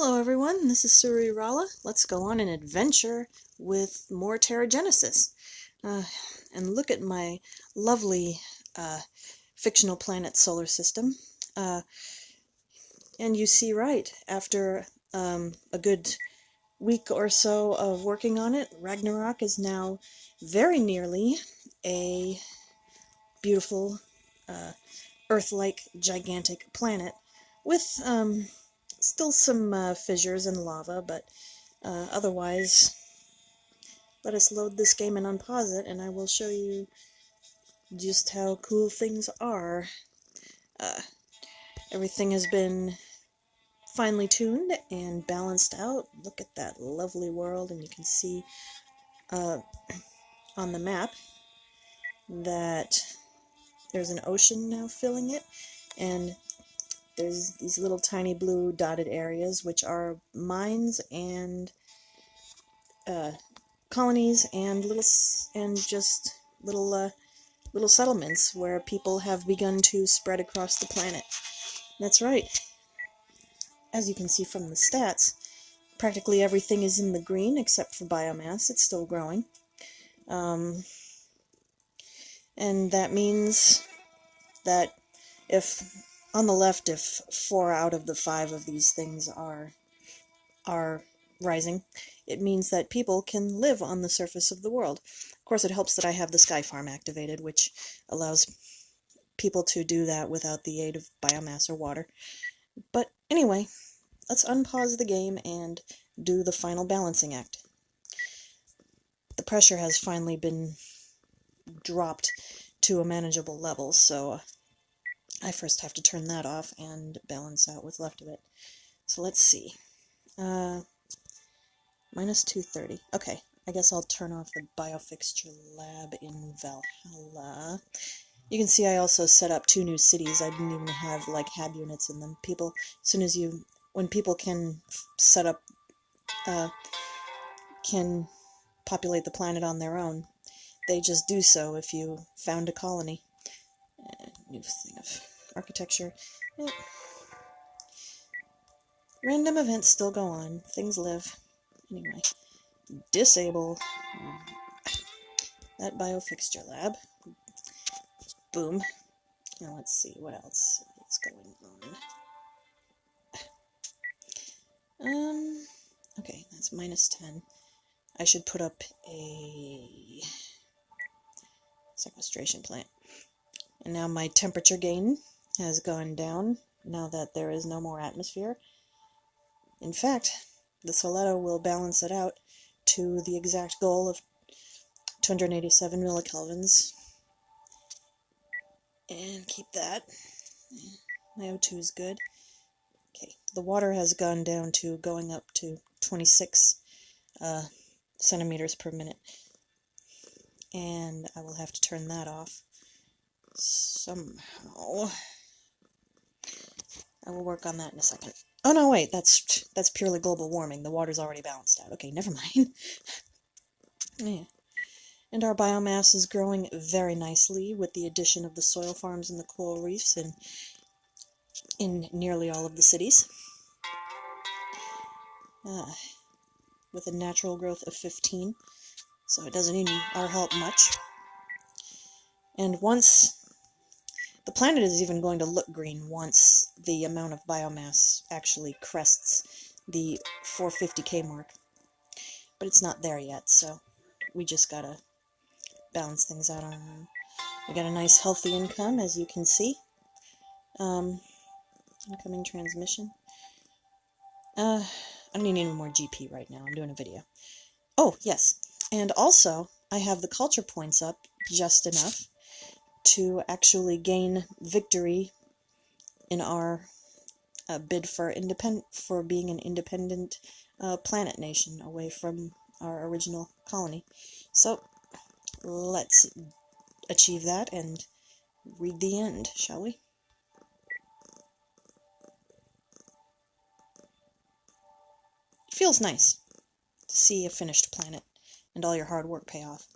Hello everyone, this is Suri Rala. Let's go on an adventure with more Terragenesis. And look at my lovely fictional planet solar system. And you see right, after a good week or so of working on it, Ragnarok is now very nearly a beautiful Earth-like gigantic planet with still some fissures and lava, but otherwise, let us load this game and unpause it, and I will show you just how cool things are. Everything has been finely tuned and balanced out. Look at that lovely world, and you can see on the map that there's an ocean now filling it, and there's these little tiny blue dotted areas, which are mines and colonies and just little settlements where people have begun to spread across the planet. That's right. As you can see from the stats, practically everything is in the green except for biomass. It's still growing. And that means that if on the left, if 4 out of the 5 of these things are rising, it means that people can live on the surface of the world. Of course, it helps that I have the Sky Farm activated, which allows people to do that without the aid of biomass or water. But anyway, let's unpause the game and do the final balancing act. The pressure has finally been dropped to a manageable level, so I first have to turn that off and balance out what's left of it. So let's see. Minus 230. Okay, I guess I'll turn off the biofixture lab in Valhalla. You can see I also set up 2 new cities. I didn't even have, like, hab units in them. People, when people can set up, can populate the planet on their own, they just do so if you found a colony. New thing of architecture. Yep. Random events still go on. Things live. Anyway, disable that biofixture lab. Boom. Now let's see what else is going on. Okay, that's minus 10. I should put up a sequestration plant. And now my temperature gain has gone down now that there is no more atmosphere. In fact, the Soletto will balance it out to the exact goal of 287 millikelvins. And keep that. My O2 is good. Okay, the water has gone down to going up to 26 centimeters per minute. And I will have to turn that off somehow. I will work on that in a second. Oh no, wait, that's purely global warming. The water's already balanced out. Okay, never mind. Yeah. And our biomass is growing very nicely with the addition of the soil farms and the coral reefs in nearly all of the cities. With a natural growth of 15, so it doesn't need our help much. And the planet is even going to look green once the amount of biomass actually crests the 450k mark. But it's not there yet, so we just gotta balance things out on our own. We got a nice healthy income, as you can see. Incoming transmission. I don't need any more GP right now. I'm doing a video. Oh, yes. And also, I have the culture points up just enough to actually gain victory in our bid for being an independent planet nation away from our original colony. So let's achieve that and read the end, shall we? It feels nice to see a finished planet and all your hard work pay off.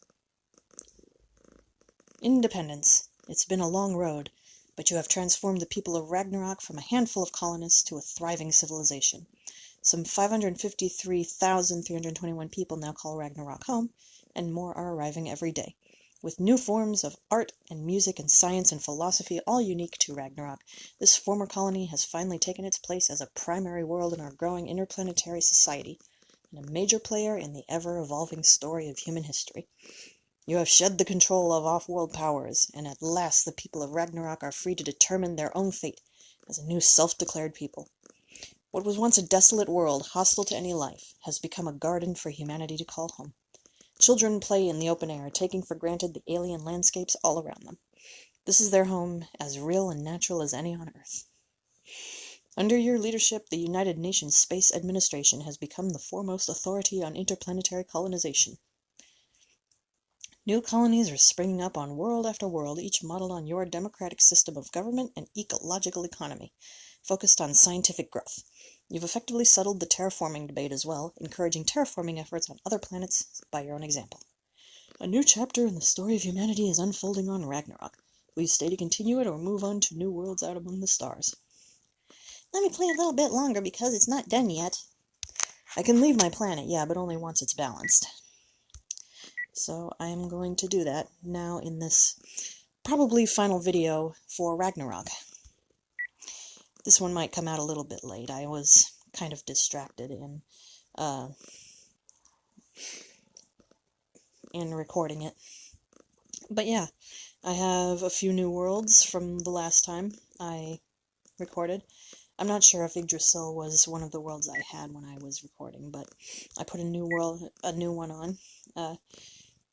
Independence. It's been a long road, but you have transformed the people of Ragnarok from a handful of colonists to a thriving civilization. Some 553,321 people now call Ragnarok home, and more are arriving every day. With new forms of art and music and science and philosophy, all unique to Ragnarok, this former colony has finally taken its place as a primary world in our growing interplanetary society, and a major player in the ever-evolving story of human history. You have shed the control of off-world powers, and at last the people of Ragnarok are free to determine their own fate as a new self-declared people. What was once a desolate world, hostile to any life, has become a garden for humanity to call home. Children play in the open air, taking for granted the alien landscapes all around them. This is their home, as real and natural as any on Earth. Under your leadership, the United Nations Space Administration has become the foremost authority on interplanetary colonization. New colonies are springing up on world after world, each modeled on your democratic system of government and ecological economy, focused on scientific growth. You've effectively settled the terraforming debate as well, encouraging terraforming efforts on other planets by your own example. A new chapter in the story of humanity is unfolding on Ragnarok. Will you stay to continue it or move on to new worlds out among the stars? Let me play a little bit longer because it's not done yet. I can leave my planet, yeah, but only once it's balanced. So I am going to do that now in this probably final video for Ragnarok. This one might come out a little bit late. I was kind of distracted in recording it. But yeah, I have a few new worlds from the last time I recorded. I'm not sure if Yggdrasil was one of the worlds I had when I was recording, but I put a new one on.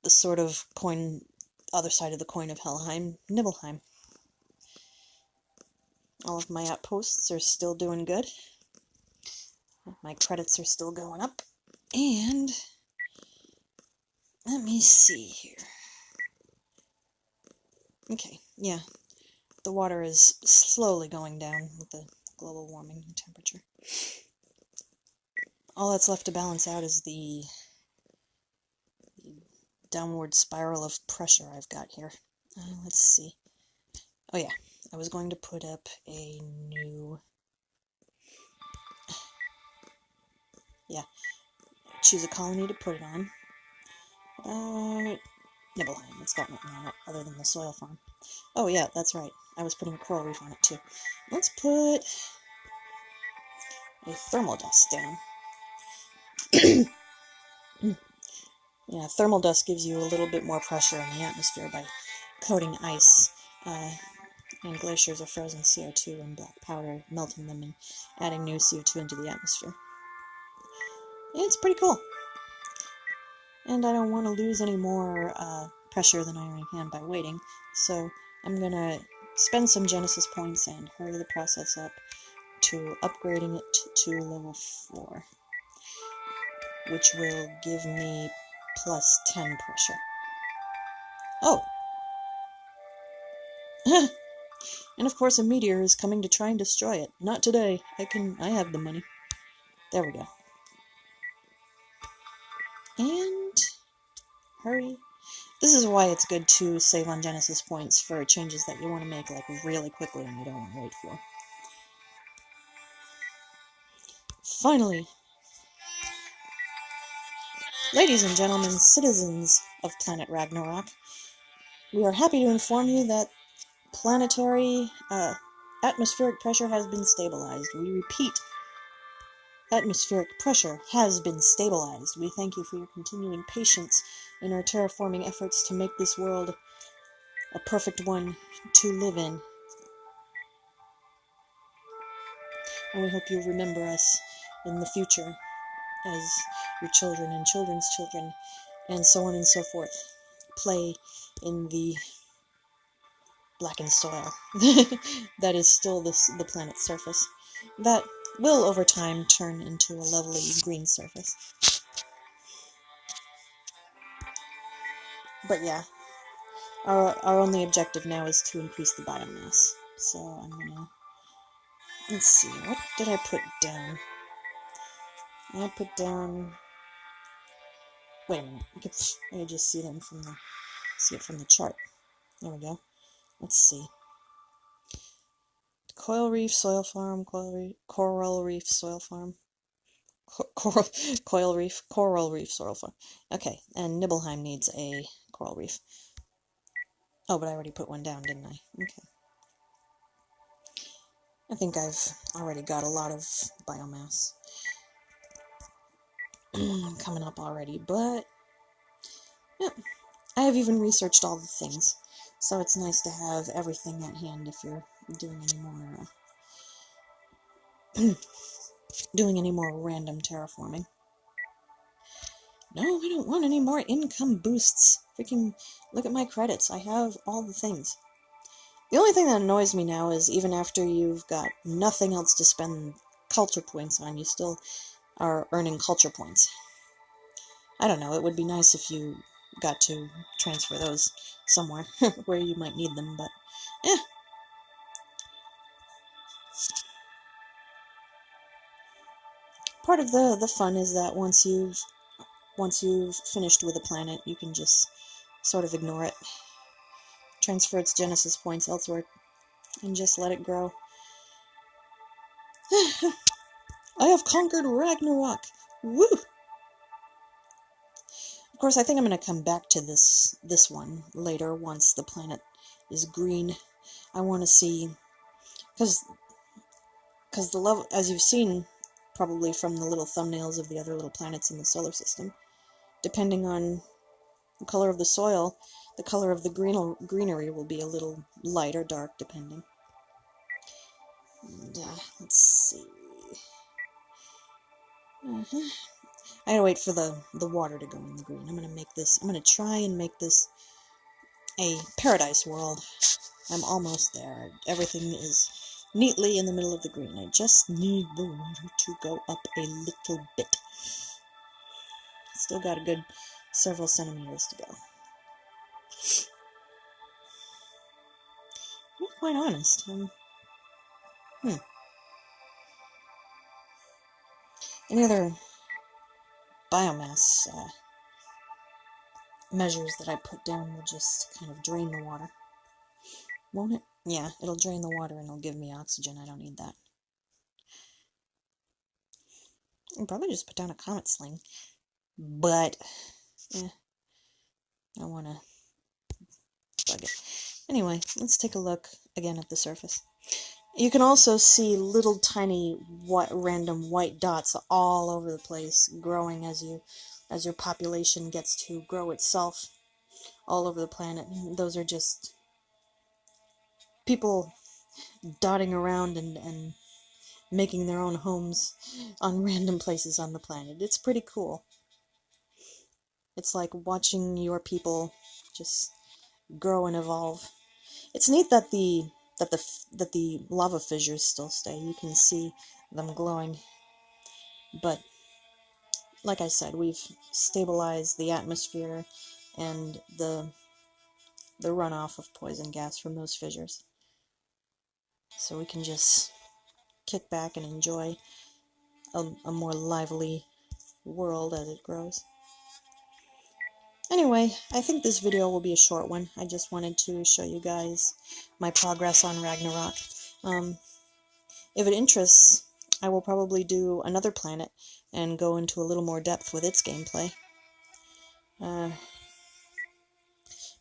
The sort of other side of the coin of Helheim, Nibelheim. All of my outposts are still doing good. My credits are still going up. And let me see here. Okay, yeah. The water is slowly going down with the global warming temperature. All that's left to balance out is the downward spiral of pressure I've got here. Let's see. Oh yeah, I was going to put up a new... Yeah, choose a colony to put it on. Nibelheim, it's got nothing on it other than the soil farm. Oh yeah, that's right. I was putting a coral reef on it too. Let's put a thermal dust down. Yeah, thermal dust gives you a little bit more pressure in the atmosphere by coating ice and glaciers or frozen CO2 and black powder, melting them and adding new CO2 into the atmosphere. It's pretty cool. And I don't want to lose any more pressure than I already can by waiting, so I'm going to spend some Genesis points and hurry the process up to upgrading it to level 4, which will give me plus 10 pressure. Oh! And of course a meteor is coming to try and destroy it. Not today. I have the money. There we go. And... hurry. This is why it's good to save on Genesis points for changes that you want to make, like, really quickly and you don't want to wait for. Finally! Ladies and gentlemen, citizens of planet Ragnarok, we are happy to inform you that planetary atmospheric pressure has been stabilized. We repeat, atmospheric pressure has been stabilized. We thank you for your continuing patience in our terraforming efforts to make this world a perfect one to live in. And we hope you'll remember us in the future as your children and children's children, and so on and so forth, play in the blackened soil that is still the planet's surface, that will over time turn into a lovely green surface. But yeah, our only objective now is to increase the biomass. So I'm gonna... let's see, what did I put down? I put down... wait a minute, I could just see it from the chart. There we go. Let's see. Coral reef, soil farm, coral reef, soil farm. coral reef sorrel farm. Okay, and Nibelheim needs a coral reef. Oh, but I already put one down, didn't I? Okay. I think I've already got a lot of biomass coming up already, but yeah, I have even researched all the things, so it's nice to have everything at hand if you're doing any more random terraforming. No, I don't want any more income boosts. Freaking look at my credits. I have all the things. The only thing that annoys me now is even after you've got nothing else to spend culture points on, you still are earning culture points. I don't know, it would be nice if you got to transfer those somewhere where you might need them, but eh. Part of the fun is that once you've finished with a planet, you can just sort of ignore it, transfer its Genesis points elsewhere, and just let it grow. I have conquered Ragnarok! Woo! Of course, I think I'm going to come back to this one later once the planet is green. I want to see, because the level, as you've seen probably from the little thumbnails of the other little planets in the solar system, depending on the color of the soil, the color of the greenery will be a little light or dark, depending. And, let's see. I gotta wait for the water to go in the green. I'm gonna try and make this a paradise world. I'm almost there. Everything is neatly in the middle of the green. I just need the water to go up a little bit. Still got a good several centimeters to go. To be quite honest, any other biomass measures that I put down will just kind of drain the water. Won't it? Yeah, it'll drain the water and it'll give me oxygen. I don't need that. I'll probably just put down a comet sling. But, I want to bug it. Anyway, let's take a look again at the surface. You can also see little tiny random white dots all over the place, growing as your population gets to grow itself all over the planet. Those are just people dotting around and making their own homes on random places on the planet. It's pretty cool. It's like watching your people just grow and evolve. It's neat that the lava fissures still stay. You can see them glowing. But like I said, we've stabilized the atmosphere and the runoff of poison gas from those fissures. So we can just kick back and enjoy a more lively world as it grows. Anyway, I think this video will be a short one. I just wanted to show you guys my progress on Ragnarok. If it interests, I will probably do another planet and go into a little more depth with its gameplay.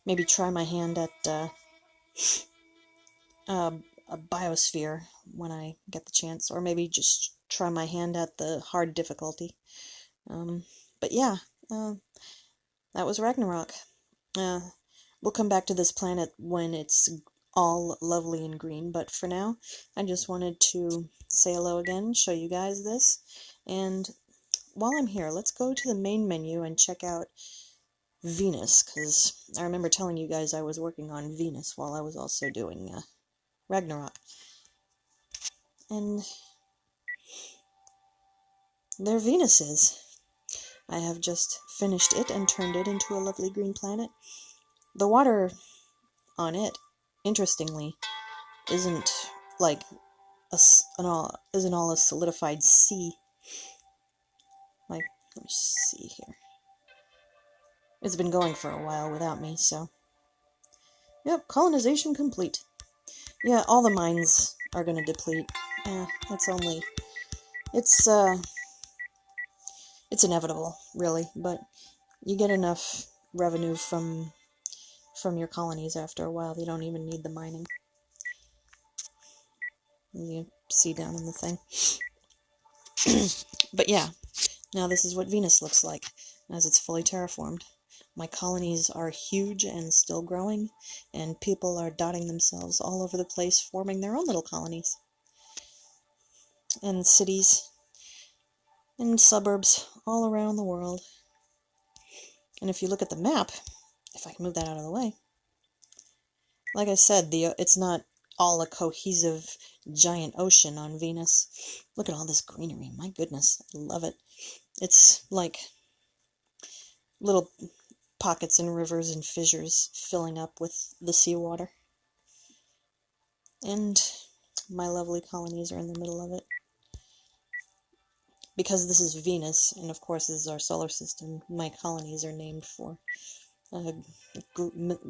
Maybe try my hand at a biosphere when I get the chance, or maybe just try my hand at the hard difficulty. But yeah, that was Ragnarok. We'll come back to this planet when it's all lovely and green, but for now, I just wanted to say hello again, show you guys this, and while I'm here, let's go to the main menu and check out Venus, because I remember telling you guys I was working on Venus while I was also doing Ragnarok. And there Venus is. I have just finished it and turned it into a lovely green planet. The water on it, interestingly, isn't like isn't all a solidified sea. Like, let me see here. It's been going for a while without me, so. Yep, colonization complete. Yeah, all the mines are gonna deplete. Yeah, it's It's inevitable, really, but you get enough revenue from your colonies after a while. You don't even need the mining. You see down in the thing. But yeah, now this is what Venus looks like as it's fully terraformed. My colonies are huge and still growing, and people are dotting themselves all over the place, forming their own little colonies. And cities and suburbs all around the world. And if you look at the map, if I can move that out of the way, like I said, it's not all a cohesive giant ocean on Venus. Look at all this greenery. My goodness, I love it. It's like little pockets and rivers and fissures filling up with the seawater. And my lovely colonies are in the middle of it. Because this is Venus, and of course this is our solar system, my colonies are named for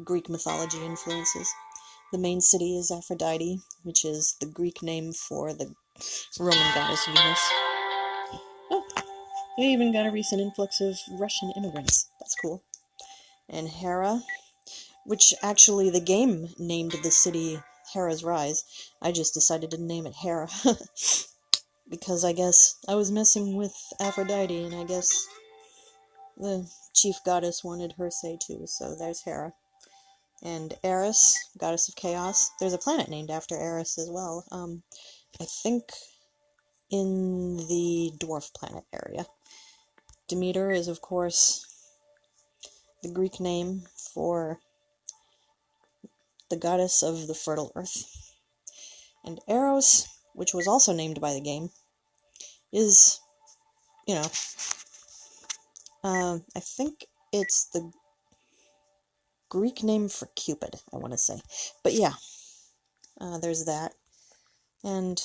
Greek mythology influences. The main city is Aphrodite, which is the Greek name for the Roman goddess Venus. Oh, we even got a recent influx of Russian immigrants. That's cool. And Hera, which actually the game named the city Hera's Rise. I just decided to name it Hera. Because I guess I was messing with Aphrodite, and I guess the chief goddess wanted her say too, so there's Hera. And Eris, goddess of chaos. There's a planet named after Eris as well. I think in the dwarf planet area. Demeter is, of course, the Greek name for the goddess of the fertile earth. And Eros, which was also named by the game, is, I think it's the Greek name for Cupid, I want to say. But yeah, there's that. And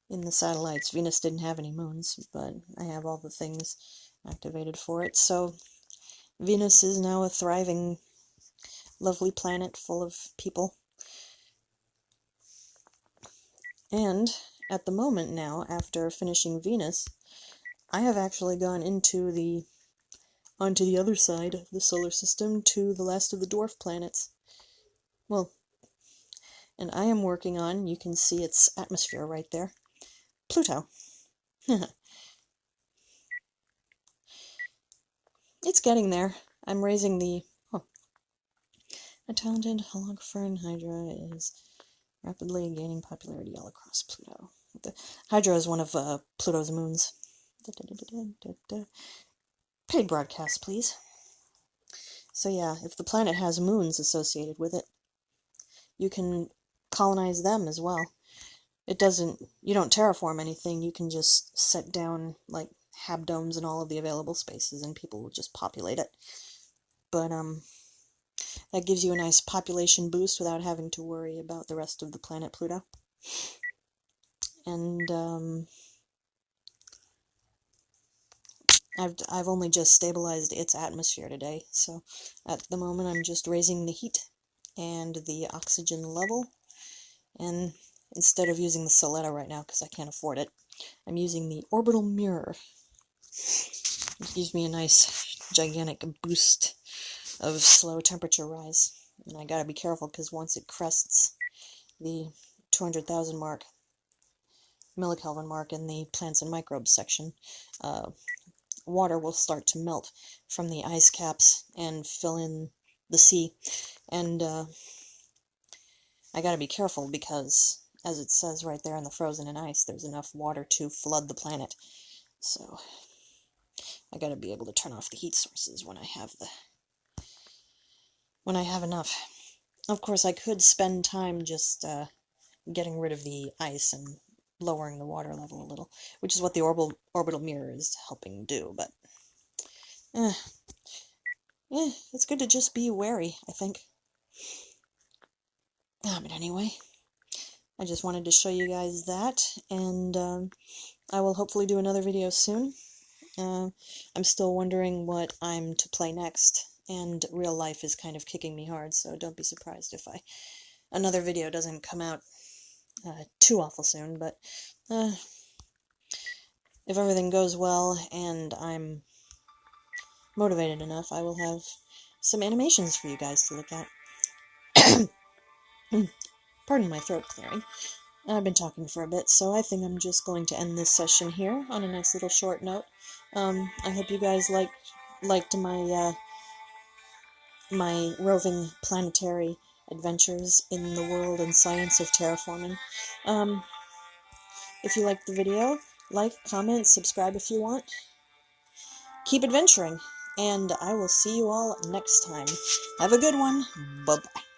in the satellites, Venus didn't have any moons, but I have all the things activated for it. So Venus is now a thriving, lovely planet full of people. And at the moment now, after finishing Venus, I have actually gone onto the other side of the solar system to the last of the dwarf planets. Well, and I am working on, you can see its atmosphere right there, Pluto. It's getting there. I'm raising the... Oh. A talented holographer in Hydra is rapidly gaining popularity all across Pluto. Hydra is one of Pluto's moons. Paid broadcast, please. So yeah, if the planet has moons associated with it, you can colonize them as well. You don't terraform anything, you can just set down, like, habdomes in all of the available spaces, and people will just populate it. But, that gives you a nice population boost without having to worry about the rest of the planet Pluto. And, I've only just stabilized its atmosphere today, so at the moment I'm just raising the heat and the oxygen level, and instead of using the Soletta right now, because I can't afford it, I'm using the orbital mirror. It gives me a nice, gigantic boost of slow temperature rise. And I gotta be careful, because once it crests the 200,000 millikelvin mark in the plants and microbes section, water will start to melt from the ice caps and fill in the sea. And I gotta be careful, because, as it says right there in the frozen in ice, there's enough water to flood the planet. So I gotta be able to turn off the heat sources when I have enough. Of course, I could spend time just getting rid of the ice and lowering the water level a little, which is what the orbital mirror is helping do, but it's good to just be wary, I think. But anyway, I just wanted to show you guys that, and I will hopefully do another video soon. I'm still wondering what I'm to play next, and real life is kind of kicking me hard, so don't be surprised if another video doesn't come out too awful soon, but if everything goes well and I'm motivated enough, I will have some animations for you guys to look at. Pardon my throat clearing. I've been talking for a bit, so I think I'm just going to end this session here on a nice little short note. I hope you guys liked my my roving planetary adventures in the world and science of terraforming. If you liked the video, like, comment, subscribe if you want. Keep adventuring, and I will see you all next time. Have a good one. Bye-bye.